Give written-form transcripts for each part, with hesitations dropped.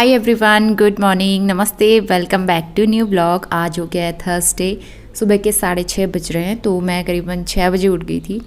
Hi everyone, good morning, namaste, welcome back to new blog. आज हो गया है थर्सडे, सुबह के 6:30 बज रहे हैं। तो मैं करीबन 6 बजे उठ गई थी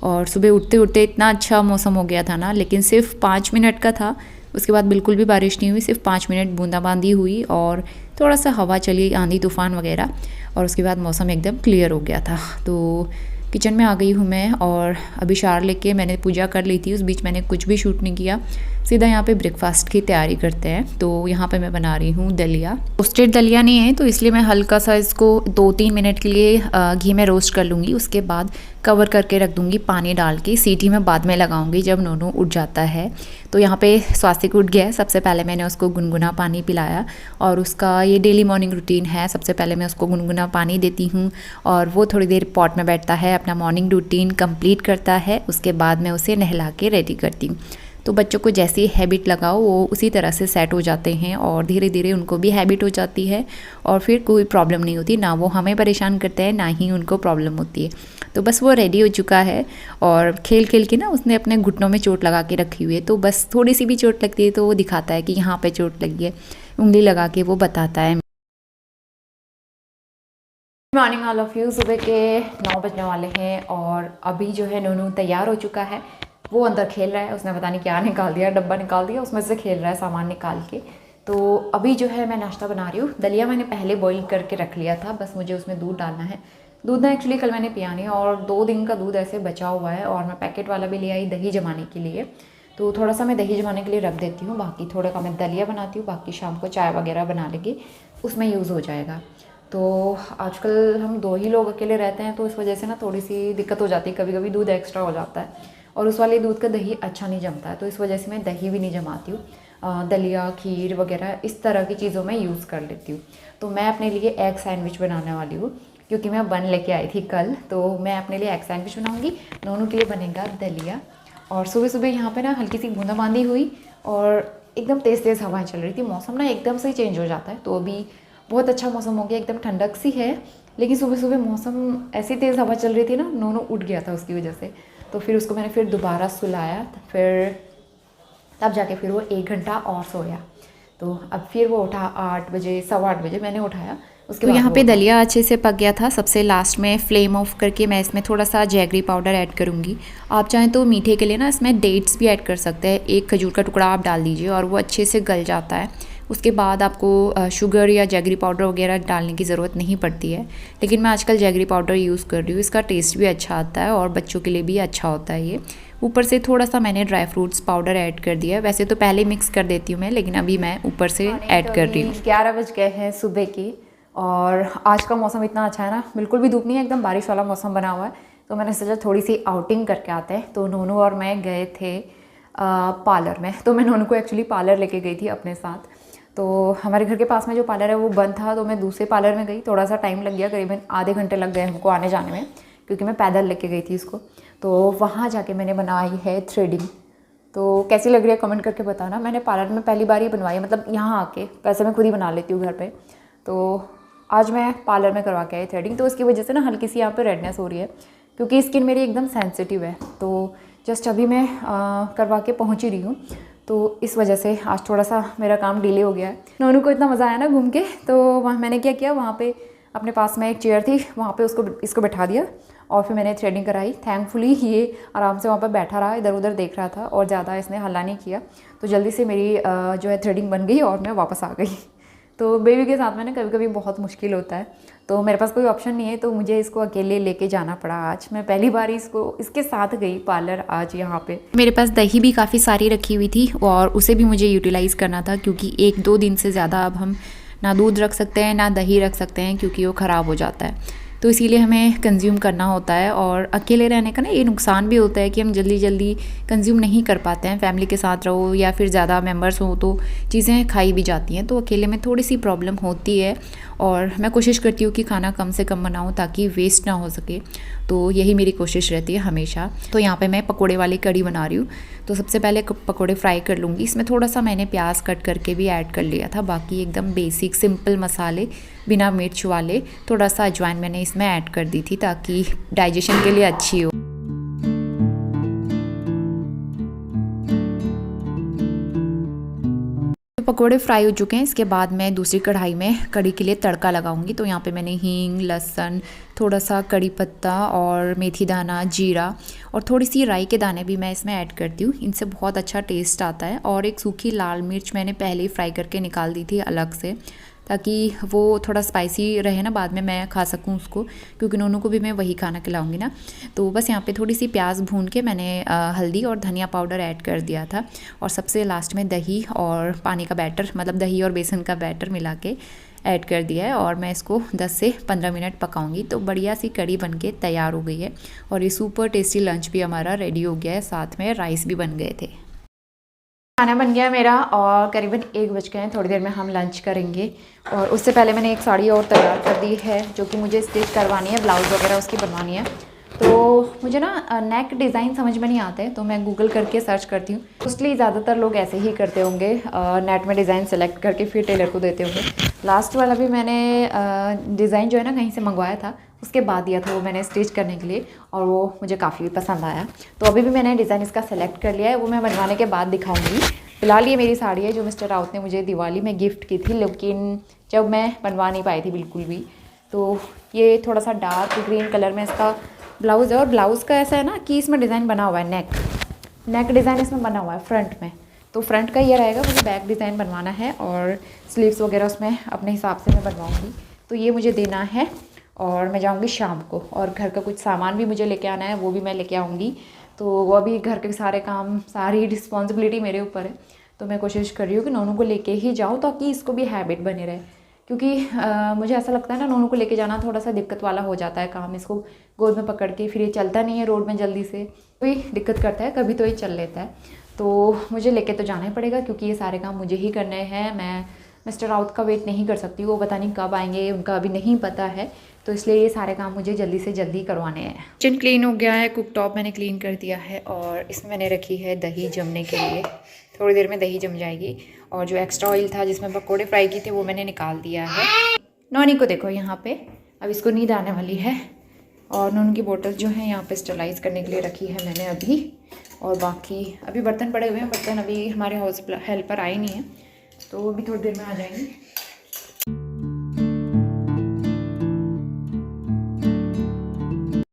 और सुबह उठते उठते इतना अच्छा मौसम हो गया था ना, लेकिन सिर्फ 5 मिनट का था। उसके बाद बिल्कुल भी बारिश नहीं हुई, सिर्फ 5 मिनट बूंदाबांदी हुई और थोड़ा सा हवा चली, आंधी तूफान वगैरह, और उसके बाद मौसम एकदम क्लियर हो गया था। तो किचन में आ गई हूँ मैं और अभी शावर लेके मैंने पूजा कर ली थी। उस बीच मैंने कुछ भी शूट नहीं किया, सीधा यहाँ पे ब्रेकफास्ट की तैयारी करते हैं। तो यहाँ पे मैं बना रही हूँ दलिया। रोस्टेड दलिया नहीं है तो इसलिए मैं हल्का सा इसको 2-3 मिनट के लिए घी में रोस्ट कर लूँगी। उसके बाद कवर करके रख दूँगी पानी डाल के। सीटी मैं बाद में लगाऊंगी जब नोनू उठ जाता है। तो यहाँ पे स्वास्तिक उठ गया है। सबसे पहले मैंने उसको गुनगुना पानी पिलाया और उसका ये डेली मॉर्निंग रूटीन है। सबसे पहले मैं उसको गुनगुना पानी देती हूँ और वो थोड़ी देर पॉट में बैठता है, अपना मॉर्निंग रूटीन कंप्लीट करता है। उसके बाद मैं उसे नहला के रेडी करती हूँ। तो बच्चों को जैसी हैबिट लगाओ वो उसी तरह से सेट हो जाते हैं और धीरे धीरे उनको भी हैबिट हो जाती है और फिर कोई प्रॉब्लम नहीं होती, ना वो हमें परेशान करते हैं ना ही उनको प्रॉब्लम होती है। तो बस वो रेडी हो चुका है और खेल खेल के ना उसने अपने घुटनों में चोट लगा के रखी हुई है। तो बस थोड़ी सी भी चोट लगती है तो वो दिखाता है कि यहाँ पे चोट लगी है, उंगली लगा के वो बताता है। Morning all of you. सुबह के 9 बजने वाले हैं और अभी जो है नोनू तैयार हो चुका है। वो अंदर खेल रहा है, उसने पता नहीं क्या निकाल दिया, डब्बा निकाल दिया, उसमें से खेल रहा है सामान निकाल के। तो अभी जो है मैं नाश्ता बना रही हूँ। दलिया मैंने पहले बॉईल करके रख लिया था, बस मुझे उसमें दूध डालना है। दूध ना एक्चुअली कल मैंने पिया नहीं और 2 दिन का दूध ऐसे बचा हुआ है और मैं पैकेट वाला भी ले आई दही जमाने के लिए। तो थोड़ा सा मैं दही जमाने के लिए रख देती हूँ, बाकी थोड़ा का मैं दलिया बनाती हूँ, बाकी शाम को चाय वगैरह बना लेंगे, उसमें यूज़ हो जाएगा। तो आजकल हम 2 ही लोग अकेले रहते हैं तो इस वजह से ना थोड़ी सी दिक्कत हो जाती है, कभी कभी दूध एक्स्ट्रा हो जाता है और उस वाले दूध का दही अच्छा नहीं जमता है। तो इस वजह से मैं दही भी नहीं जमाती हूँ। दलिया, खीर वगैरह इस तरह की चीज़ों में यूज़ कर लेती हूँ। तो मैं अपने लिए एग सैंडविच बनाने वाली हूँ क्योंकि मैं बन लेके आई थी कल। तो मैं अपने लिए एग सैंडविच बनाऊँगी, नोनू के लिए बनेगा दलिया। और सुबह सुबह यहाँ पे ना हल्की सी बूंदाबांदी हुई और एकदम तेज़ तेज़ हवाएं चल रही थी। मौसम ना एकदम से ही चेंज हो जाता है, तो अभी बहुत अच्छा मौसम हो गया, एकदम ठंडक सी है। लेकिन सुबह सुबह मौसम ऐसी तेज़ हवा चल रही थी ना, नोनू उठ गया था उसकी वजह से। तो फिर उसको मैंने फिर दोबारा सुलाया, फिर तब जाके फिर वो 1 घंटा और सोया। तो अब फिर वो उठा 8 बजे, 8:15 बजे मैंने उठाया। उसके बाद यहाँ पे दलिया अच्छे से पक गया था। सबसे लास्ट में फ्लेम ऑफ करके मैं इसमें थोड़ा सा जैगरी पाउडर ऐड करूँगी। आप चाहें तो मीठे के लिए ना इसमें डेट्स भी ऐड कर सकते हैं। एक खजूर का टुकड़ा आप डाल दीजिए और वो अच्छे से गल जाता है। उसके बाद आपको शुगर या जैगरी पाउडर वगैरह डालने की ज़रूरत नहीं पड़ती है, लेकिन मैं आजकल जैगरी पाउडर यूज़ कर रही हूँ। इसका टेस्ट भी अच्छा आता है और बच्चों के लिए भी अच्छा होता है ये। ऊपर से थोड़ा सा मैंने ड्राई फ्रूट्स पाउडर ऐड कर दिया है। वैसे तो पहले मिक्स कर देती हूँ मैं, लेकिन अभी मैं ऊपर से ऐड कर रही हूँ। 11 बज गए हैं सुबह की और आज का मौसम इतना अच्छा है ना, बिल्कुल भी धूप नहीं है, एकदम बारिश वाला मौसम बना हुआ है। तो मैंने सोचा थोड़ी सी आउटिंग करके आते हैं। तो नोनू और मैं गए थे पार्लर में। तो मैं नोनू को एक्चुअली पार्लर लेके गई थी अपने साथ। तो हमारे घर के पास में जो पार्लर है वो बंद था, तो मैं दूसरे पार्लर में गई। थोड़ा सा टाइम लग गया, करीबन आधे घंटे लग गए हमको आने जाने में, क्योंकि मैं पैदल लेके गई थी इसको। तो वहाँ जाके मैंने बनाई है थ्रेडिंग। तो कैसी लग रही है कमेंट करके बताना। मैंने पार्लर में पहली बार ही बनवाई है, मतलब यहाँ आके, वैसे मैं खुद ही बना लेती हूँ घर पे। तो आज मैं पार्लर में करवा के आई थ्रेडिंग। तो उसकी वजह से ना हल्की सी यहाँ पे रेडनेस हो रही है क्योंकि स्किन मेरी एकदम सेंसिटिव है। तो जस्ट अभी मैं करवा के पहुँच ही रही हूँ, तो इस वजह से आज थोड़ा सा मेरा काम डिले हो गया है। नोनू को इतना मज़ा आया ना घूम के, तो वहाँ मैंने क्या किया, वहाँ पे अपने पास में एक चेयर थी, वहाँ पे इसको बैठा दिया और फिर मैंने थ्रेडिंग कराई। थैंकफुली ये आराम से वहाँ पर बैठा रहा, इधर उधर देख रहा था और ज़्यादा इसने हल्ला नहीं किया। तो जल्दी से मेरी जो है थ्रेडिंग बन गई और मैं वापस आ गई। तो बेबी के साथ में ना कभी कभी बहुत मुश्किल होता है, तो मेरे पास कोई ऑप्शन नहीं है, तो मुझे इसको अकेले लेके जाना पड़ा। आज मैं पहली बार इसके साथ गई पार्लर आज यहाँ पे। मेरे पास दही भी काफ़ी सारी रखी हुई थी और उसे भी मुझे यूटिलाइज़ करना था, क्योंकि 1-2 दिन से ज़्यादा अब हम ना दूध रख सकते हैं ना दही रख सकते हैं, क्योंकि वो ख़राब हो जाता है। तो इसीलिए हमें कंज्यूम करना होता है। और अकेले रहने का ना ये नुकसान भी होता है कि हम जल्दी जल्दी कंज्यूम नहीं कर पाते हैं। फैमिली के साथ रहो या फिर ज़्यादा मेंबर्स हो तो चीज़ें खाई भी जाती हैं, तो अकेले में थोड़ी सी प्रॉब्लम होती है। और मैं कोशिश करती हूँ कि खाना कम से कम बनाऊँ ताकि वेस्ट ना हो सके, तो यही मेरी कोशिश रहती है हमेशा। तो यहाँ पे मैं पकोड़े वाली कड़ी बना रही हूँ। तो सबसे पहले पकोड़े फ्राई कर लूँगी। इसमें थोड़ा सा मैंने प्याज कट करके भी ऐड कर लिया था। बाकी एकदम बेसिक सिंपल मसाले बिना मिर्च वाले, थोड़ा सा अजवाइन मैंने इसमें ऐड कर दी थी ताकि डाइजेशन के लिए अच्छी हो। तो पकोड़े फ्राई हो चुके हैं। इसके बाद मैं दूसरी कढ़ाई में कढ़ी के लिए तड़का लगाऊंगी। तो यहाँ पे मैंने हींग, लहसुन, थोड़ा सा कड़ी पत्ता और मेथी दाना, जीरा और थोड़ी सी राई के दाने भी मैं इसमें ऐड करती हूँ। इनसे बहुत अच्छा टेस्ट आता है। और एक सूखी लाल मिर्च मैंने पहले ही फ्राई करके निकाल दी थी अलग से, ताकि वो थोड़ा स्पाइसी रहे ना, बाद में मैं खा सकूं उसको, क्योंकि नोनू को भी मैं वही खाना खिलाऊंगी ना। तो बस यहाँ पे थोड़ी सी प्याज भून के मैंने हल्दी और धनिया पाउडर ऐड कर दिया था। और सबसे लास्ट में दही और पानी का बैटर, मतलब दही और बेसन का बैटर मिला के ऐड कर दिया है। और मैं इसको 10 से 15 मिनट पकाऊंगी। तो बढ़िया सी कढ़ी बन के तैयार हो गई है। और ये सुपर टेस्टी लंच भी हमारा रेडी हो गया है, साथ में राइस भी बन गए थे। खाना बन गया मेरा और करीबन 1 बज गए हैं। थोड़ी देर में हम लंच करेंगे। और उससे पहले मैंने एक साड़ी और तैयार कर दी है, जो कि मुझे स्टिच करवानी है, ब्लाउज़ वगैरह उसकी बनवानी है। तो मुझे ना नेक डिज़ाइन समझ में नहीं आते, तो मैं गूगल करके सर्च करती हूँ। मोस्टली ज़्यादातर लोग ऐसे ही करते होंगे, नेट में डिज़ाइन सेलेक्ट करके फिर टेलर को देते होंगे। लास्ट वाला भी मैंने डिज़ाइन जो है ना कहीं से मंगवाया था, उसके बाद दिया था वो मैंने स्टिच करने के लिए, और वो मुझे काफ़ी पसंद आया। तो अभी भी मैंने डिज़ाइन इसका सेलेक्ट कर लिया है, वो मैं बनवाने के बाद दिखाऊंगी। फिलहाल ये मेरी साड़ी है जो मिस्टर राउत ने मुझे दिवाली में गिफ्ट की थी, लेकिन जब मैं बनवा नहीं पाई थी बिल्कुल भी। तो ये थोड़ा सा डार्क ग्रीन कलर में इसका ब्लाउज़ है। और ब्लाउज़ का ऐसा है ना कि इसमें डिज़ाइन बना हुआ है, नेक डिज़ाइन इसमें बना हुआ है फ्रंट में। तो फ्रंट का ये रहेगा, मुझे बैक डिज़ाइन बनवाना है और स्लीव्स वगैरह उसमें अपने हिसाब से मैं बनवाऊँगी। तो ये मुझे देना है और मैं जाऊँगी शाम को। और घर का कुछ सामान भी मुझे लेके आना है, वो भी मैं लेके आऊँगी। तो वो अभी घर के सारे काम, सारी रिस्पॉन्सिबिलिटी मेरे ऊपर है। तो मैं कोशिश कर रही हूँ कि नोनू को लेके ही जाऊँ, ताकि इसको भी हैबिट बनी रहे। क्योंकि मुझे ऐसा लगता है ना, नोनू को लेके जाना थोड़ा सा दिक्कत वाला हो जाता है काम। इसको गोद में पकड़ के फिर ये चलता नहीं है रोड में जल्दी से, कोई दिक्कत करता है, कभी तो ये चल लेता है। तो मुझे लेके तो जाना ही पड़ेगा, क्योंकि ये सारे काम मुझे ही करने हैं। मैं मिस्टर राउत का वेट नहीं कर सकती, वो पता नहीं कब आएंगे, उनका अभी नहीं पता है। तो इसलिए ये सारे काम मुझे जल्दी से जल्दी करवाने हैं। किचन क्लीन हो गया है, कुक टॉप मैंने क्लीन कर दिया है, और इसमें मैंने रखी है दही जमने के लिए। थोड़ी देर में दही जम जाएगी। और जो एक्स्ट्रा ऑयल था जिसमें पकौड़े फ्राई किए थे, वो मैंने निकाल दिया है। नोनी को देखो यहाँ पे, अब इसको नींद आने वाली है। और नोनू की बोतल जो है यहाँ पे स्टरलाइज करने के लिए रखी है मैंने अभी। और बाकी अभी बर्तन पड़े हुए हैं, बर्तन अभी हमारे हाउस हेल्पर आई नहीं है, तो वो भी थोड़ी देर में आ जाएंगे।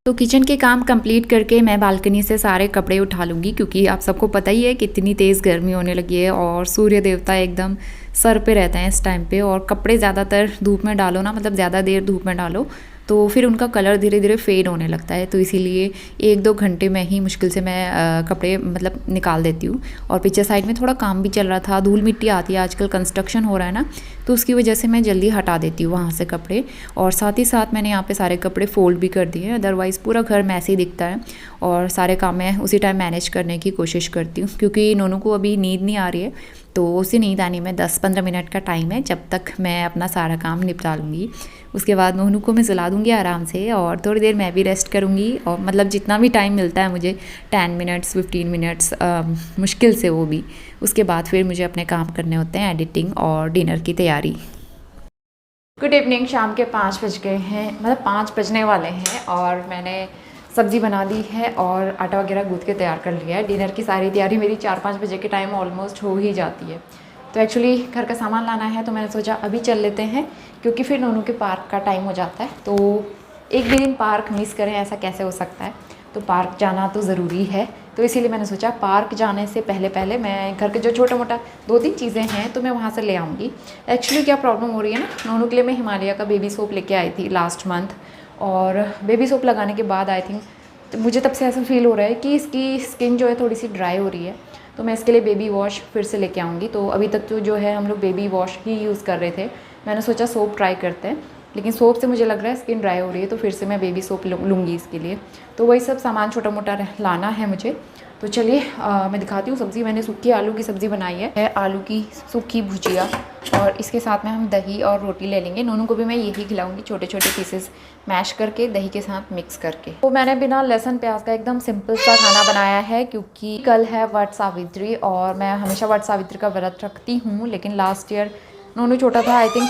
तो किचन के काम कंप्लीट करके मैं बालकनी से सारे कपड़े उठा लूँगी, क्योंकि आप सबको पता ही है कि इतनी तेज़ गर्मी होने लगी है और सूर्य देवता एकदम सर पे रहते हैं इस टाइम पे। और कपड़े ज़्यादातर धूप में डालो ना, मतलब ज़्यादा देर धूप में डालो तो फिर उनका कलर धीरे धीरे फेड होने लगता है। तो इसीलिए 1-2 घंटे में ही मुश्किल से मैं कपड़े मतलब निकाल देती हूँ। और पीछे साइड में थोड़ा काम भी चल रहा था, धूल मिट्टी आती है, आजकल कंस्ट्रक्शन हो रहा है ना, तो उसकी वजह से मैं जल्दी हटा देती हूँ वहाँ से कपड़े। और साथ ही साथ मैंने यहाँ पे सारे कपड़े फोल्ड भी कर दिए हैं, अदरवाइज़ पूरा घर मैसी दिखता है। और सारे काम मैं उसी टाइम मैनेज करने की कोशिश करती हूँ, क्योंकि नोनू को अभी नींद नहीं आ रही है। तो उसी नींद आने में 10-15 मिनट का टाइम है, जब तक मैं अपना सारा काम निपटा लूँगी। उसके बाद नोनू को मैं सुला दूँगी आराम से, और थोड़ी देर मैं भी रेस्ट करूँगी। और मतलब जितना भी टाइम मिलता है मुझे, 10 मिनट्स 15 मिनट्स मुश्किल से, वो भी। उसके बाद फिर मुझे अपने काम करने होते हैं, एडिटिंग और डिनर की तैयारी। गुड इवनिंग, शाम के 5 बज गए हैं, मतलब 5 बजने वाले हैं। और मैंने सब्ज़ी बना दी है और आटा वगैरह गूँथ के तैयार कर लिया है। डिनर की सारी तैयारी मेरी 4-5 बजे के टाइम ऑलमोस्ट हो ही जाती है। तो एक्चुअली घर का सामान लाना है, तो मैंने सोचा अभी चल लेते हैं, क्योंकि फिर नोनू के पार्क का टाइम हो जाता है। तो एक भी दिन पार्क मिस करें, ऐसा कैसे हो सकता है। तो पार्क जाना तो ज़रूरी है। तो इसीलिए मैंने सोचा पार्क जाने से पहले मैं घर के जो छोटा मोटा 2-3 चीज़ें हैं तो मैं वहाँ से ले आऊँगी। एक्चुअली क्या प्रॉब्लम हो रही है ना, नोनू के लिए मैं हिमालय का बेबी सोप लेके आई थी लास्ट मंथ। और बेबी सोप लगाने के बाद आई थिंक तो मुझे तब से ऐसा फील हो रहा है कि इसकी स्किन जो है थोड़ी सी ड्राई हो रही है। तो मैं इसके लिए बेबी वॉश फिर से लेके आऊँगी। तो अभी तक तो जो है हम लोग बेबी वॉश ही यूज़ कर रहे थे। मैंने सोचा सोप ट्राई करते हैं, लेकिन सोप से मुझे लग रहा है स्किन ड्राई हो रही है, तो फिर से मैं बेबी सोप लूँगी इसके लिए। तो वही सब सामान छोटा मोटा लाना है मुझे। तो चलिए मैं दिखाती हूँ सब्ज़ी। मैंने सूखी आलू की सब्ज़ी बनाई है, आलू की सूखी भुजिया, और इसके साथ में हम दही और रोटी ले लेंगे। नोनू को भी मैं यही खिलाऊंगी, छोटे छोटे पीसेस मैश करके दही के साथ मिक्स करके। तो मैंने बिना लहसुन प्याज का एकदम सिंपल सा खाना बनाया है, क्योंकि कल है वट सावित्री और मैं हमेशा वट सावित्री का व्रत रखती हूँ। लेकिन लास्ट ईयर नोनू छोटा था, आई थिंक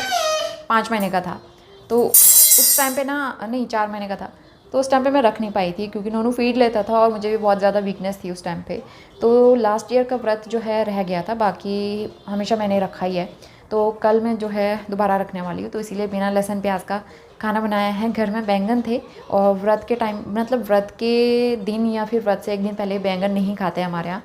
5 महीने का था, तो उस टाइम पे ना, नहीं 4 महीने का था, तो उस टाइम पे मैं रख नहीं पाई थी क्योंकि नोनू फीड लेता था और मुझे भी बहुत ज़्यादा वीकनेस थी उस टाइम पे। तो लास्ट ईयर का व्रत जो है रह गया था, बाकी हमेशा मैंने रखा ही है। तो कल मैं जो है दोबारा रखने वाली हूँ, तो इसीलिए बिना लहसुन प्याज का खाना बनाया है। घर में बैंगन थे और व्रत के टाइम मतलब व्रत के दिन या फिर व्रत से एक दिन पहले बैंगन नहीं खाते हमारे यहाँ,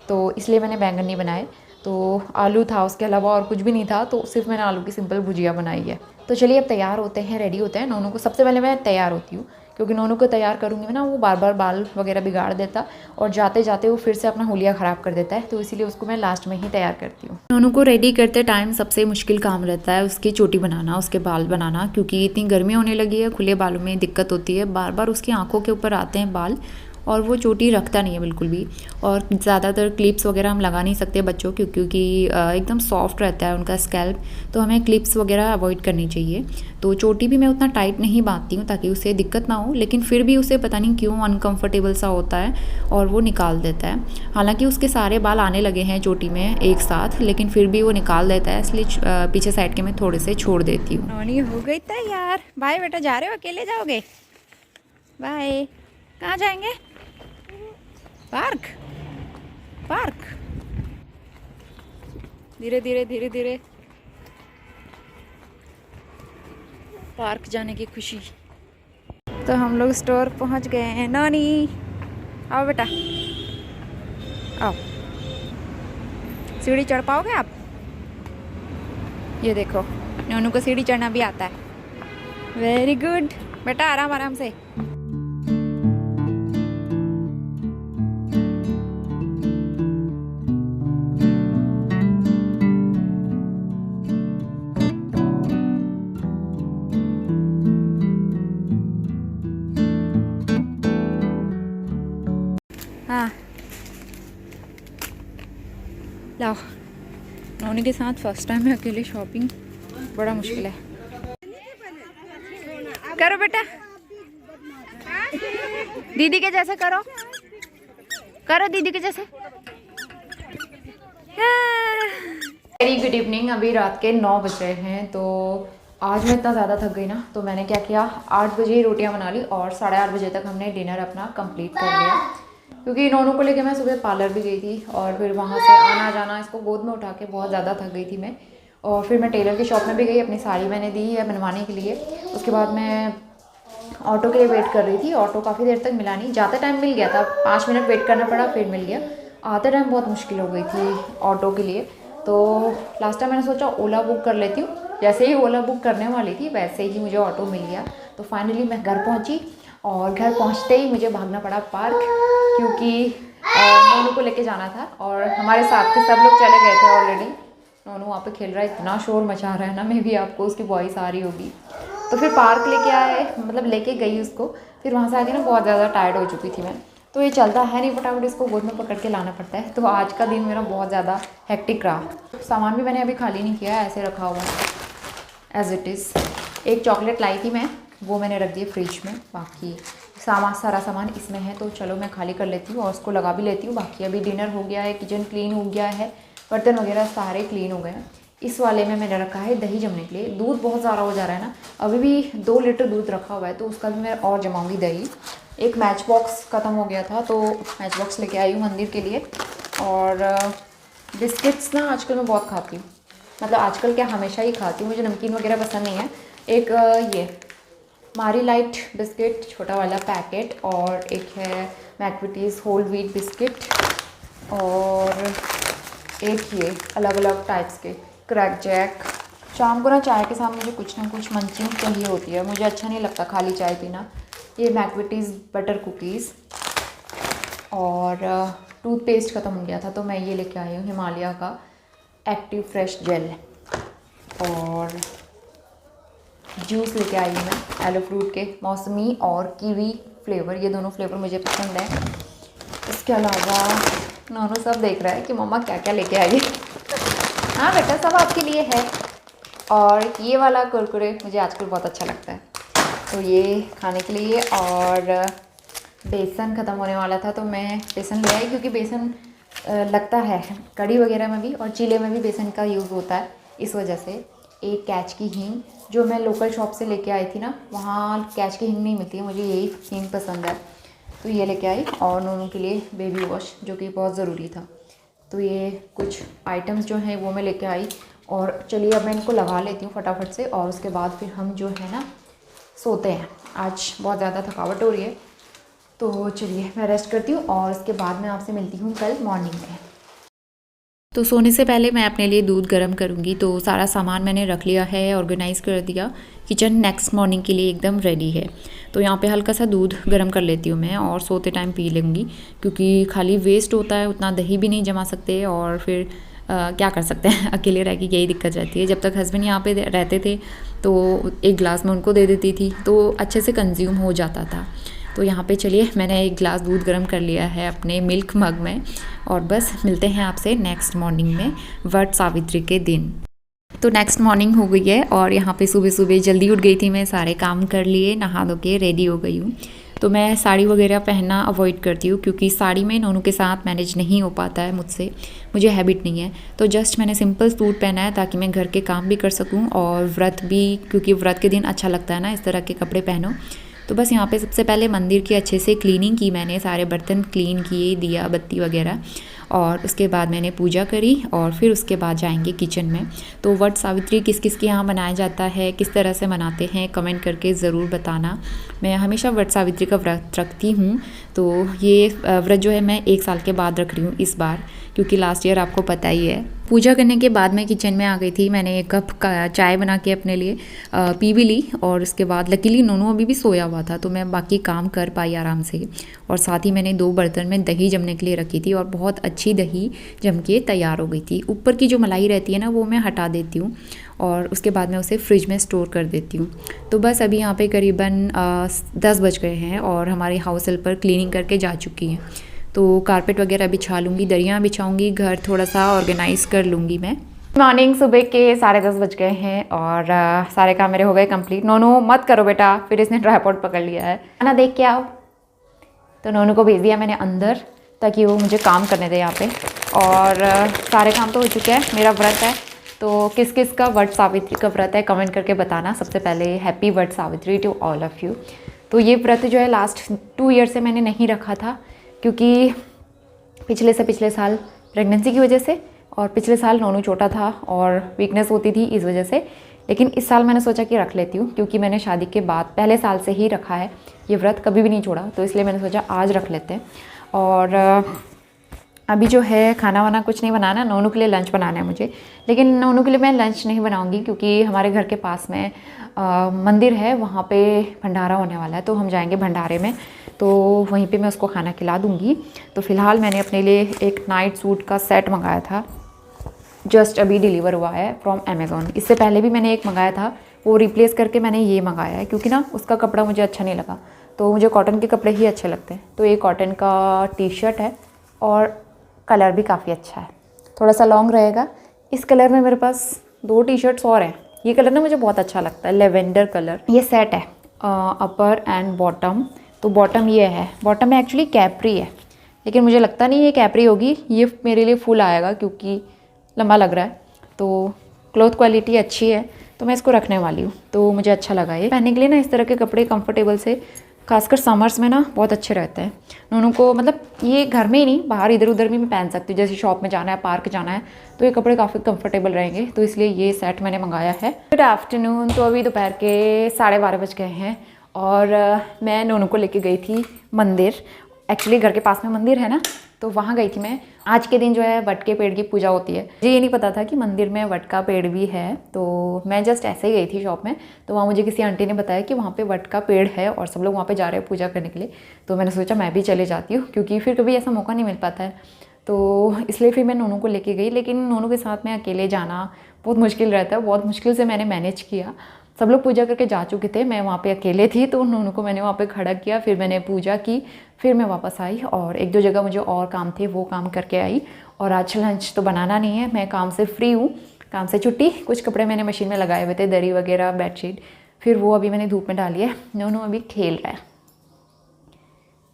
तो इसलिए मैंने बैंगन नहीं बनाए। तो आलू था, उसके अलावा और कुछ भी नहीं था, तो सिर्फ मैंने आलू की सिंपल भुजिया बनाई है। तो चलिए अब तैयार होते हैं, रेडी होते हैं। नोनू को सबसे पहले मैं तैयार होती हूँ क्योंकि नोनू को तैयार करूँगी मैं ना, वो बार बार बाल वगैरह बिगाड़ देता और जाते जाते वो फिर से अपना हुलिया ख़राब कर देता है, तो इसीलिए उसको मैं लास्ट में ही तैयार करती हूँ। नोनू को रेडी करते टाइम सबसे मुश्किल काम रहता है उसकी चोटी बनाना, उसके बाल बनाना, क्योंकि इतनी गर्मी होने लगी है, खुले बालों में दिक्कत होती है, बार बार उसकी आँखों के ऊपर आते हैं बाल और वो चोटी रखता नहीं है बिल्कुल भी। और ज़्यादातर क्लिप्स वगैरह हम लगा नहीं सकते बच्चों को क्योंकि एकदम सॉफ्ट रहता है उनका स्कैल्प, तो हमें क्लिप्स वगैरह अवॉइड करनी चाहिए। तो चोटी भी मैं उतना टाइट नहीं बांधती हूँ ताकि उसे दिक्कत ना हो, लेकिन फिर भी उसे पता नहीं क्यों अनकम्फर्टेबल सा होता है और वो निकाल देता है। हालांकि उसके सारे बाल आने लगे हैं चोटी में एक साथ, लेकिन फिर भी वो निकाल देता है, इसलिए पीछे साइड के मैं थोड़े से छोड़ देती हूँ। नौनी हो गई तैयार। बाय बेटा, जा रहे हो? अकेले जाओगे? बाय। कहाँ जाएंगे? पार्क। पार्क धीरे धीरे धीरे धीरे पार्क जाने की खुशी। तो हम लोग स्टोर पहुंच गए हैं। नानी आओ बेटा, आओ। सीढ़ी चढ़ पाओगे आप? ये देखो, नोनू को सीढ़ी चढ़ना भी आता है। वेरी गुड बेटा, आराम आराम से। हाँ लाओ। नोनी के साथ फर्स्ट टाइम है अकेले शॉपिंग, बड़ा मुश्किल है। करो बेटा, दीदी के जैसे करो, करो दीदी के जैसे। Very good evening. अभी रात के 9 बज रहे हैं। तो आज मैं इतना ज़्यादा थक गई ना, तो मैंने क्या किया, 8 बजे ही रोटियां बना ली और 8:30 बजे तक हमने डिनर अपना कंप्लीट कर लिया। क्योंकि नोनू को लेके मैं सुबह पार्लर भी गई थी और फिर वहाँ से आना जाना, इसको गोद में उठा के बहुत ज़्यादा थक गई थी मैं। और फिर मैं टेलर की शॉप में भी गई, अपनी साड़ी मैंने दी है बनवाने के लिए। उसके बाद मैं ऑटो के लिए वेट कर रही थी। ऑटो काफ़ी देर तक मिला नहीं, जाते टाइम मिल गया था, 5 मिनट वेट करना पड़ा फिर मिल गया। आते टाइम बहुत मुश्किल हो गई थी ऑटो के लिए। तो लास्ट टाइम मैंने सोचा ओला बुक कर लेती हूँ। जैसे ही ओला बुक करने वाली थी वैसे ही मुझे ऑटो मिल गया। तो फाइनली मैं घर पहुँची और घर पहुँचते ही मुझे भागना पड़ा पार्क, क्योंकि नोनू को लेके जाना था और हमारे साथ के सब लोग चले गए थे ऑलरेडी। नोनू वहाँ पे खेल रहा है, इतना शोर मचा रहा है ना, मैं भी आपको उसकी वॉइस आ रही होगी। तो फिर पार्क लेके आए, मतलब लेके गई उसको। फिर वहाँ से आके ना बहुत ज़्यादा टायर्ड हो चुकी थी मैं, तो ये चलता है नहीं, फटाफट इसको गोद में पकड़ के लाना पड़ता है। तो आज का दिन मेरा बहुत ज़्यादा हेक्टिक रहा। सामान भी मैंने अभी खाली नहीं किया, ऐसे रखा हुआ है एज इट इज़। एक चॉकलेट लाई थी मैं, वो मैंने रख दी फ्रिज में। बाकी सारा सामान इसमें है, तो चलो मैं खाली कर लेती हूँ और उसको लगा भी लेती हूँ। बाकी अभी डिनर हो गया है, किचन क्लीन हो गया है, बर्तन वगैरह सारे क्लीन हो गए हैं। इस वाले में मैंने रखा है दही जमने के लिए। दूध बहुत ज़्यादा हो जा रहा है ना, अभी भी 2 लीटर दूध रखा हुआ है, तो उसका भी मैं और जमाऊँगी दही। एक मैच बॉक्स ख़त्म हो गया था, तो मैच बॉक्स लेके आई हूँ मंदिर के लिए। और बिस्किट्स ना आजकल मैं बहुत खाती हूँ, मतलब आजकल क्या हमेशा ही खाती हूँ, मुझे नमकीन वगैरह पसंद नहीं है। एक ये मारी लाइट बिस्किट छोटा वाला पैकेट, और एक है मैकविटीज़ होल व्हीट बिस्किट, और एक ये अलग अलग टाइप्स के क्रैक जैक। शाम को ना चाय के साथ मुझे कुछ ना कुछ मंचिंग चाहिए होती है, मुझे अच्छा नहीं लगता खाली चाय पीना। ये मैकविटीज़ बटर कुकीज़, और टूथपेस्ट ख़त्म हो गया था तो मैं ये लेके आई हूँ हिमालय का एक्टिव फ्रेश जेल। और जूस लेके आई हूँ मैं एलो फ्रूट के, मौसमी और कीवी फ्लेवर, ये दोनों फ्लेवर मुझे पसंद है। इसके अलावा नोनू सब देख रहा है कि मम्मा क्या क्या लेके आई है। हाँ बेटा, सब आपके लिए है। और ये वाला कुरकुरे मुझे आजकल बहुत अच्छा लगता है, तो ये खाने के लिए। और बेसन ख़त्म होने वाला था तो मैं बेसन ले आई, क्योंकि बेसन लगता है कड़ी वगैरह में भी और चीले में भी बेसन का यूज़ होता है, इस वजह से। एक कैच की हींग, जो मैं लोकल शॉप से लेके आई थी ना, वहाँ कैच की हींग नहीं मिलती है, मुझे यही हींग पसंद है, तो ये लेके आई। और नोनू के लिए बेबी वॉश, जो कि बहुत ज़रूरी था। तो ये कुछ आइटम्स जो हैं वो मैं लेके आई। और चलिए अब मैं इनको लगा लेती हूँ फटाफट से, और उसके बाद फिर हम जो है ना सोते हैं। आज बहुत ज़्यादा थकावट हो रही है, तो चलिए मैं रेस्ट करती हूँ और उसके बाद मैं आपसे मिलती हूँ कल मॉर्निंग में। तो सोने से पहले मैं अपने लिए दूध गर्म करूँगी, तो सारा सामान मैंने रख लिया है, ऑर्गेनाइज़ कर दिया। किचन नेक्स्ट मॉर्निंग के लिए एकदम रेडी है। तो यहाँ पे हल्का सा दूध गर्म कर लेती हूँ मैं, और सोते टाइम पी लूँगी, क्योंकि खाली वेस्ट होता है, उतना दही भी नहीं जमा सकते। और फिर क्या कर सकते हैं, अकेले रह के यही दिक्कत रहती है। जब तक हस्बैंड यहाँ पे रहते थे तो एक गिलास में उनको दे देती थी, तो अच्छे से कंज्यूम हो जाता था। तो यहाँ पे चलिए मैंने एक गिलास दूध गर्म कर लिया है अपने मिल्क मग में, और बस मिलते हैं आपसे नेक्स्ट मॉर्निंग में, वट सावित्री के दिन। तो नेक्स्ट मॉर्निंग हो गई है, और यहाँ पे सुबह सुबह जल्दी उठ गई थी मैं, सारे काम कर लिए, नहा धो के रेडी हो गई हूँ। तो मैं साड़ी वगैरह पहनना अवॉइड करती हूँ, क्योंकि साड़ी में नोनू के साथ मैनेज नहीं हो पाता है मुझसे, मुझे हैबिट नहीं है। तो जस्ट मैंने सिंपल सूट पहना है, ताकि मैं घर के काम भी कर सकूँ और व्रत भी, क्योंकि व्रत के दिन अच्छा लगता है ना इस तरह के कपड़े पहनो। तो बस यहाँ पे सबसे पहले मंदिर की अच्छे से क्लीनिंग की मैंने, सारे बर्तन क्लीन किए, दिया बत्ती वगैरह, और उसके बाद मैंने पूजा करी, और फिर उसके बाद जाएंगे किचन में। तो वट सावित्री किस किस के यहाँ मनाया जाता है, किस तरह से मनाते हैं, कमेंट करके ज़रूर बताना। मैं हमेशा वट सावित्री का व्रत रखती हूँ, तो ये व्रत जो है मैं 1 साल के बाद रख रही हूँ इस बार, क्योंकि लास्ट ईयर आपको पता ही है। पूजा करने के बाद मैं किचन में आ गई थी, मैंने 1 कप का चाय बना के अपने लिए पी भी ली, और उसके बाद लकीली नोनू अभी भी सोया हुआ था, तो मैं बाकी काम कर पाई आराम से। और साथ ही मैंने 2 बर्तन में दही जमने के लिए रखी थी, और बहुत अच्छी दही जम के तैयार हो गई थी। ऊपर की जो मलाई रहती है ना, वो मैं हटा देती हूँ, और उसके बाद मैं उसे फ्रिज में स्टोर कर देती हूँ। तो बस अभी यहाँ पे करीबन 10 बज गए हैं, और हमारी हाउस हेल्पर क्लीनिंग करके जा चुकी हैं। तो कारपेट वगैरह बिछा लूँगी, दरियाँ बिछाऊँगी, घर थोड़ा सा ऑर्गेनाइज़ कर लूँगी मैं। मॉर्निंग सुबह के 10:30 बज गए हैं, और सारे काम मेरे हो गए कंप्लीट। नोनू मत करो बेटा, फिर इसने ट्राइपॉड पकड़ लिया है, खाना देख के आओ। तो नोनू को भेज दिया मैंने अंदर, ताकि वो मुझे काम करने दे यहाँ पे। और सारे काम तो हो चुके हैं, मेरा व्रत है। तो किस किस का वट सावित्री का व्रत है कमेंट करके बताना। सबसे पहले happy Vat Savitri to all of you. तो ये व्रत जो है लास्ट 2 ईयर से मैंने नहीं रखा था, क्योंकि पिछले साल प्रेगनेंसी की वजह से, और पिछले साल नोनू छोटा था और वीकनेस होती थी इस वजह से। लेकिन इस साल मैंने सोचा कि रख लेती हूँ, क्योंकि मैंने शादी के बाद पहले साल से ही रखा है ये व्रत, कभी भी नहीं छोड़ा, तो इसलिए मैंने सोचा आज रख लेते हैं। और अभी जो है खाना वाना कुछ नहीं बनाना, नोनू के लिए लंच बनाना है मुझे। लेकिन नोनू के लिए मैं लंच नहीं बनाऊंगी, क्योंकि हमारे घर के पास में मंदिर है, वहाँ पे भंडारा होने वाला है, तो हम जाएंगे भंडारे में, तो वहीं पे मैं उसको खाना खिला दूँगी। तो फ़िलहाल मैंने अपने लिए एक नाइट सूट का सेट मंगाया था, जस्ट अभी डिलीवर हुआ है फ्रॉम अमेज़ॉन। इससे पहले भी मैंने एक मंगाया था, वो रिप्लेस करके मैंने ये मंगाया है, क्योंकि ना उसका कपड़ा मुझे अच्छा नहीं लगा, तो मुझे कॉटन के कपड़े ही अच्छे लगते हैं। तो ये कॉटन का टी शर्ट है, और कलर भी काफ़ी अच्छा है, थोड़ा सा लॉन्ग रहेगा। इस कलर में मेरे पास 2 टी शर्ट्स और हैं, ये कलर ना मुझे बहुत अच्छा लगता है, लेवेंडर कलर। ये सेट है अपर एंड बॉटम। तो बॉटम ये है, बॉटम में एक्चुअली कैप्री है, लेकिन मुझे लगता नहीं ये कैप्री होगी, ये मेरे लिए फुल आएगा, क्योंकि लंबा लग रहा है। तो क्लॉथ क्वालिटी अच्छी है, तो मैं इसको रखने वाली हूँ। तो मुझे अच्छा लगा ये पहनने के लिए ना, इस तरह के कपड़े कंफर्टेबल से, खासकर समर्स में ना बहुत अच्छे रहते हैं। नोनू को मतलब ये घर में ही नहीं, बाहर इधर उधर भी मैं पहन सकती हूँ, जैसे शॉप में जाना है, पार्क जाना है, तो ये कपड़े काफ़ी कंफर्टेबल रहेंगे, तो इसलिए ये सेट मैंने मंगाया है। Good afternoon. तो अभी दोपहर के 12:30 बज गए हैं, और मैं नोनू को लेके गई थी मंदिर। एक्चुअली घर के पास में मंदिर है ना, तो वहाँ गई थी मैं। आज के दिन जो है वट के पेड़ की पूजा होती है, मुझे ये नहीं पता था कि मंदिर में वट का पेड़ भी है, तो मैं जस्ट ऐसे ही गई थी शॉप में, तो वहाँ मुझे किसी आंटी ने बताया कि वहाँ पे वट का पेड़ है, और सब लोग वहाँ पे जा रहे हैं पूजा करने के लिए। तो मैंने सोचा मैं भी चले जाती हूँ, क्योंकि फिर कभी ऐसा मौका नहीं मिल पाता है, तो इसलिए फिर मैं नोनू को लेके गई। लेकिन नोनू के साथ में अकेले जाना बहुत मुश्किल रहता है, बहुत मुश्किल से मैंने मैनेज किया। सब लोग पूजा करके जा चुके थे, मैं वहाँ पे अकेले थी, तो नोनू को मैंने वहाँ पे खड़ा किया, फिर मैंने पूजा की, फिर मैं वापस आई, और 1-2 जगह मुझे और काम थे, वो काम करके आई। और आज लंच तो बनाना नहीं है, मैं काम से फ्री हूँ, काम से छुट्टी। कुछ कपड़े मैंने मशीन में लगाए हुए थे, दरी वगैरह, बेडशीट, फिर वो अभी मैंने धूप में डाली है। नोनू अभी खेल रहा है,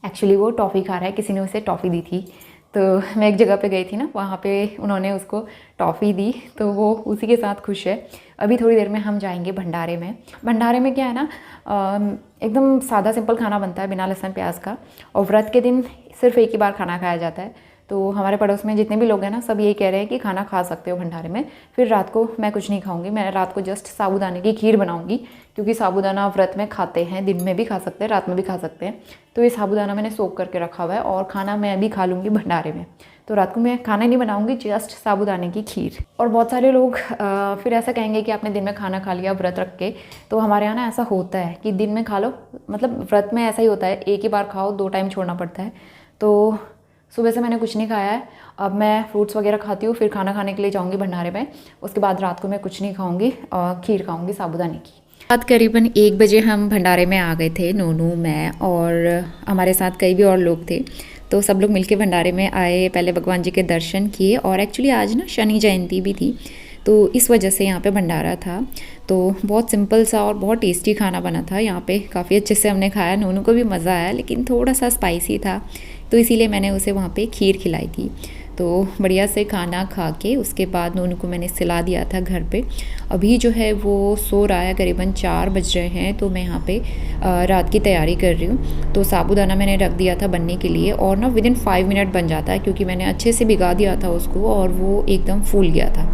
एक्चुअली वो टॉफ़ी खा रहा है, किसी ने उसे टॉफ़ी दी थी, तो मैं एक जगह पे गई थी ना, वहाँ पे उन्होंने उसको टॉफ़ी दी, तो वो उसी के साथ खुश है। अभी थोड़ी देर में हम जाएंगे भंडारे में। भंडारे में क्या है ना, एकदम सादा सिंपल खाना बनता है बिना लहसुन प्याज का, और व्रत के दिन सिर्फ एक ही बार खाना खाया जाता है। तो हमारे पड़ोस में जितने भी लोग हैं ना, सब यही कह रहे हैं कि खाना खा सकते हो भंडारे में। फिर रात को मैं कुछ नहीं खाऊंगी, मैं रात को जस्ट साबूदाने की खीर बनाऊंगी, क्योंकि साबूदाना व्रत में खाते हैं, दिन में भी खा सकते हैं, रात में भी खा सकते हैं। तो ये साबूदाना मैंने सोख करके रखा हुआ है, और खाना मैं भी खा लूँगी भंडारे में। तो रात को मैं खाना नहीं बनाऊंगी, जस्ट साबूदाने की खीर। और बहुत सारे लोग फिर ऐसा कहेंगे कि आपने दिन में खाना खा लिया व्रत रख के। तो हमारे यहाँ ना ऐसा होता है कि दिन में खा लो, मतलब व्रत में ऐसा ही होता है, एक ही बार खाओ, 2 टाइम छोड़ना पड़ता है। तो सुबह से मैंने कुछ नहीं खाया है, अब मैं फ्रूट्स वगैरह खाती हूँ, फिर खाना खाने के लिए जाऊँगी भंडारे में। उसके बाद रात को मैं कुछ नहीं खाऊँगी, खीर खाऊँगी साबूदाने की। रात करीबन 1 बजे हम भंडारे में आ गए थे, नोनू, मैं और हमारे साथ कई भी और लोग थे। तो सब लोग मिलके भंडारे में आए, पहले भगवान जी के दर्शन किए, और एक्चुअली आज ना शनि जयंती भी थी, तो इस वजह से यहाँ पे भंडारा था। तो बहुत सिंपल सा और बहुत टेस्टी खाना बना था यहाँ पे, काफ़ी अच्छे से हमने खाया, नोनू को भी मज़ा आया, लेकिन थोड़ा सा स्पाइसी था, तो इसीलिए मैंने उसे वहाँ पे खीर खिलाई थी। तो बढ़िया से खाना खा के उसके बाद नोनू को मैंने सिला दिया था घर पे। अभी जो है वो सो रहा है, करीबन 4 बज रहे हैं, तो मैं यहाँ पे रात की तैयारी कर रही हूँ। तो साबूदाना मैंने रख दिया था बनने के लिए, और ना विदिन 5 मिनट बन जाता है, क्योंकि मैंने अच्छे से भिगा दिया था उसको और वो एकदम फूल गया था।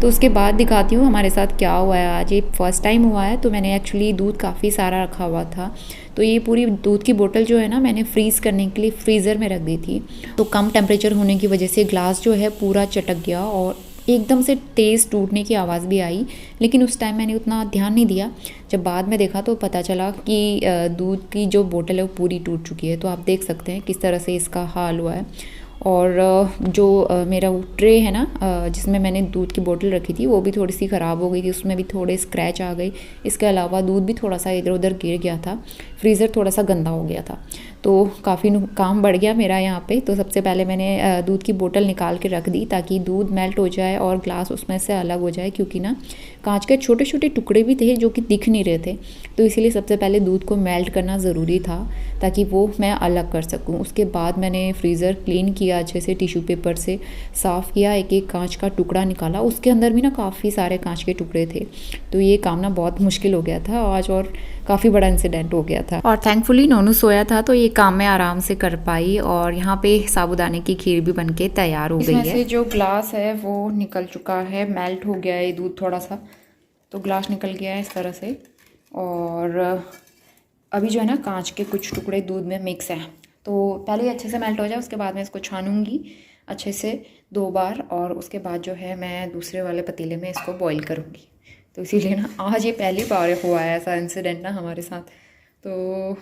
तो उसके बाद दिखाती हूँ हमारे साथ क्या हुआ है। आज ये फर्स्ट टाइम हुआ है, तो मैंने एक्चुअली दूध काफ़ी सारा रखा हुआ था, तो ये पूरी दूध की बोतल जो है ना, मैंने फ्रीज़ करने के लिए फ्रीज़र में रख दी थी। तो कम टेम्परेचर होने की वजह से ग्लास जो है पूरा चटक गया, और एकदम से तेज़ टूटने की आवाज़ भी आई, लेकिन उस टाइम मैंने उतना ध्यान नहीं दिया। जब बाद में देखा तो पता चला कि दूध की जो बोतल है वो पूरी टूट चुकी है। तो आप देख सकते हैं किस तरह से इसका हाल हुआ है। और जो मेरा वो ट्रे है ना, जिसमें मैंने दूध की बोतल रखी थी, वो भी थोड़ी सी ख़राब हो गई थी, उसमें भी थोड़े स्क्रैच आ गई। इसके अलावा दूध भी थोड़ा सा इधर उधर गिर गया था, फ्रीज़र थोड़ा सा गंदा हो गया था, तो काफ़ी काम बढ़ गया मेरा यहाँ पे। तो सबसे पहले मैंने दूध की बोतल निकाल के रख दी, ताकि दूध मेल्ट हो जाए और ग्लास उसमें से अलग हो जाए, क्योंकि ना कांच के छोटे छोटे टुकड़े भी थे जो कि दिख नहीं रहे थे। तो इसीलिए सबसे पहले दूध को मेल्ट करना ज़रूरी था, ताकि वो मैं अलग कर सकूँ। उसके बाद मैंने फ्रीज़र क्लीन किया, अच्छे से टिश्यू पेपर से साफ़ किया, एक एक कांच का टुकड़ा निकाला, उसके अंदर भी ना काफ़ी सारे कांच के टुकड़े थे। तो ये काम ना बहुत मुश्किल हो गया था आज, और काफ़ी बड़ा इंसिडेंट हो गया था। और थैंकफुली नोनू सोया था, तो ये काम मैं आराम से कर पाई। और यहाँ पे साबूदाने की खीर भी बनके तैयार हो गई है। इसमें से जो ग्लास है वो निकल चुका है, मेल्ट हो गया है दूध थोड़ा सा, तो ग्लास निकल गया है इस तरह से। और अभी जो है ना, कांच के कुछ टुकड़े दूध में मिक्स हैं, तो पहले अच्छे से मेल्ट हो जाए, उसके बाद मैं इसको छानूंगी अच्छे से 2 बार, और उसके बाद जो है मैं दूसरे वाले पतीले में इसको बॉईल करूँगी। तो इसीलिए ना आज ये पहली बार हुआ है ऐसा इंसिडेंट ना हमारे साथ, तो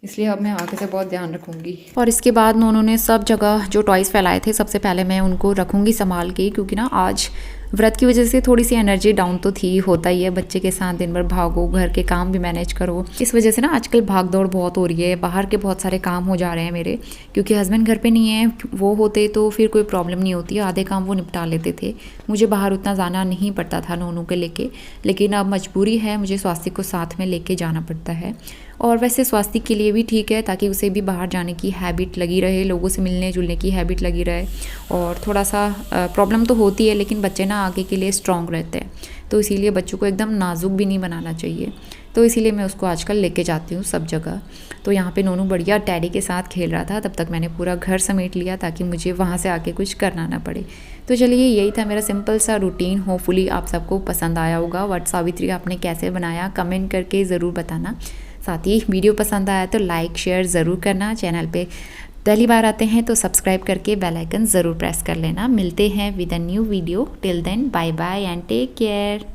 इसलिए अब मैं आगे से बहुत ध्यान रखूँगी। और इसके बाद उन्होंने सब जगह जो टॉयज़ फैलाए थे, सबसे पहले मैं उनको रखूँगी संभाल के, क्योंकि ना आज व्रत की वजह से थोड़ी सी एनर्जी डाउन तो थी, होता ही है, बच्चे के साथ दिन भर भागो, घर के काम भी मैनेज करो। इस वजह से ना आजकल भाग दौड़ बहुत हो रही है, बाहर के बहुत सारे काम हो जा रहे हैं मेरे, क्योंकि हस्बैंड घर पे नहीं है। वो होते तो फिर कोई प्रॉब्लम नहीं होती, आधे काम वो निपटा लेते थे, मुझे बाहर उतना जाना नहीं पड़ता था नोनू के लेके। लेकिन अब मजबूरी है, मुझे स्वास्थ्य को साथ में लेके जाना पड़ता है। और वैसे स्वास्थ्य के लिए भी ठीक है, ताकि उसे भी बाहर जाने की हैबिट लगी रहे, लोगों से मिलने जुलने की हैबिट लगी रहे। और थोड़ा सा प्रॉब्लम तो होती है, लेकिन बच्चे ना आगे के लिए स्ट्रॉन्ग रहते हैं, तो इसीलिए बच्चों को एकदम नाजुक भी नहीं बनाना चाहिए। तो इसीलिए मैं उसको आजकल लेके जाती हूँ सब जगह। तो यहाँ पे नोनू बढ़िया डैडी के साथ खेल रहा था, तब तक मैंने पूरा घर समेट लिया, ताकि मुझे वहाँ से आके कुछ करना ना पड़े। तो चलिए, यही था मेरा सिंपल सा रूटीन। होपफुली आप सबको पसंद आया होगा। वट सावित्री आपने कैसे बनाया, कमेंट करके ज़रूर बताना। साथ ही वीडियो पसंद आया तो लाइक शेयर ज़रूर करना। चैनल पे पहली बार आते हैं तो सब्सक्राइब करके बेल आइकन ज़रूर प्रेस कर लेना। मिलते हैं with a new video. Till then, bye bye and take care.